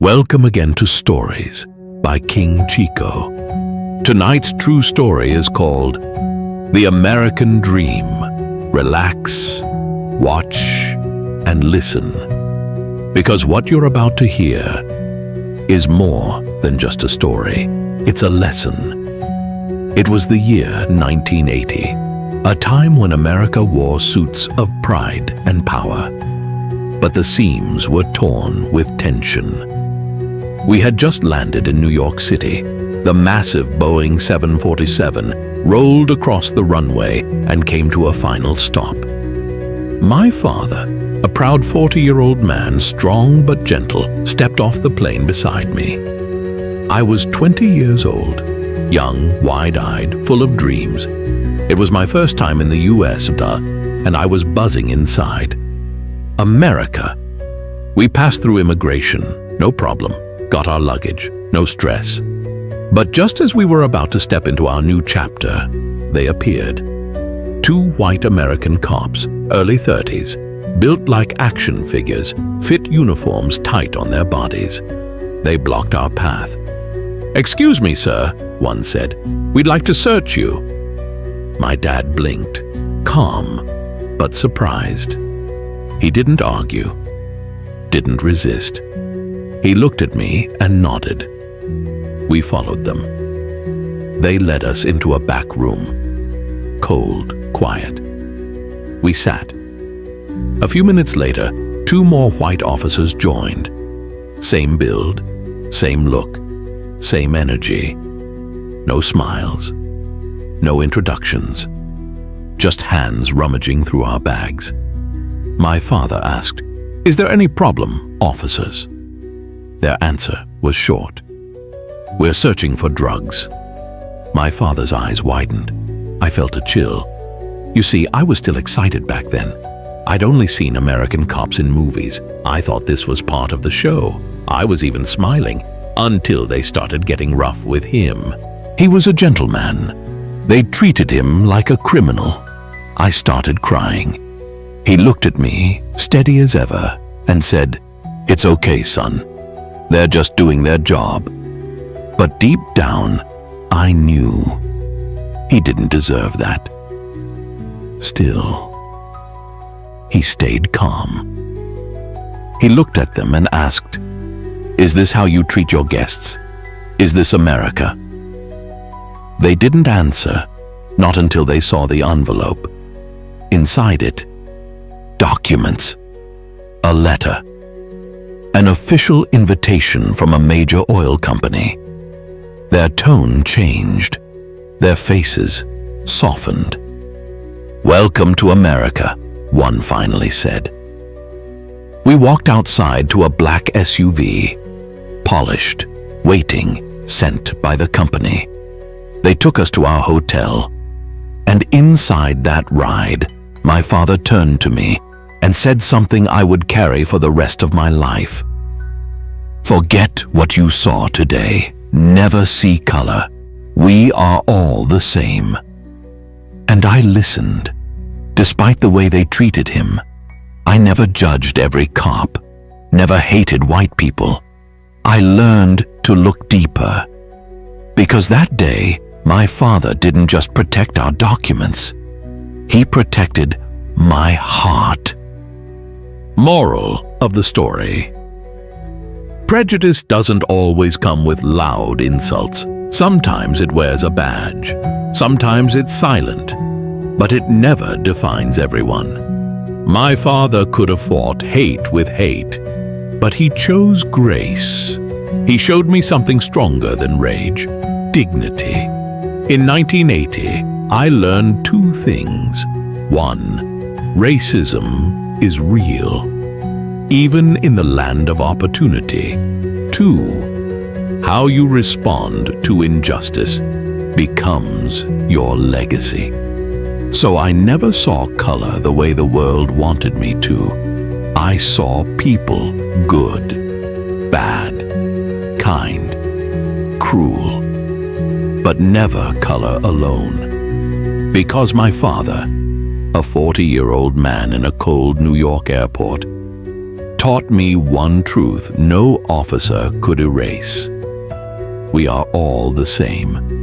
Welcome again to Stories by King Chico. Tonight's true story is called The American Dream. Relax, watch, and listen, because what you're about to hear is more than just a story. It's a lesson. It was the year 1980, a time when America wore suits of pride and power, but the seams were torn with tension. We had just landed in New York City. The massive Boeing 747 rolled across the runway and came to a final stop. My father, a proud 40-year-old man, strong but gentle, stepped off the plane beside me. I was 20 years old, young, wide-eyed, full of dreams. It was my first time in the US, and I was buzzing inside. America. We passed through immigration, no problem. Got our luggage, no stress. But just as we were about to step into our new chapter, they appeared. Two white American cops, early 30s, built like action figures, fit uniforms tight on their bodies. They blocked our path. "Excuse me, sir," one said. "We'd like to search you." My dad blinked, calm but surprised. He didn't argue, didn't resist. He looked at me and nodded. We followed them. They led us into a back room, cold, quiet. We sat. A few minutes later, two more white officers joined. Same build, same look, same energy. No smiles, no introductions, just hands rummaging through our bags. My father asked, "Is there any problem, officers?" Their answer was short. "We're searching for drugs." My father's eyes widened. I felt a chill. You see, I was still excited back then. I'd only seen American cops in movies. I thought this was part of the show. I was even smiling until they started getting rough with him. He was a gentleman. They treated him like a criminal. I started crying. He looked at me, steady as ever, and said, "It's okay, son. They're just doing their job." But deep down, I knew he didn't deserve that. Still, he stayed calm. He looked at them and asked, "Is this how you treat your guests? Is this America?" They didn't answer, not until they saw the envelope. Inside it, documents, a letter. An official invitation from a major oil company. Their tone changed. Their faces softened. "Welcome to America," one finally said. We walked outside to a black SUV, polished, waiting, sent by the company. They took us to our hotel, and inside that ride, my father turned to me and said something I would carry for the rest of my life. "Forget what you saw today. Never see color. We are all the same." And I listened. Despite the way they treated him, I never judged every cop, never hated white people. I learned to look deeper. Because that day, my father didn't just protect our documents. He protected my heart. Moral of the story: prejudice doesn't always come with loud insults. Sometimes it wears a badge. Sometimes it's silent. But it never defines everyone. My father could have fought hate with hate, but he chose grace. He showed me something stronger than rage: dignity. In 1980, I learned two things. One, racism is real, even in the land of opportunity. Two, how you respond to injustice becomes your legacy. So I never saw color the way the world wanted me to. I saw people, good, bad, kind, cruel, but never color alone. Because my father, a 40-year-old man in a cold New York airport, taught me one truth no officer could erase. We are all the same.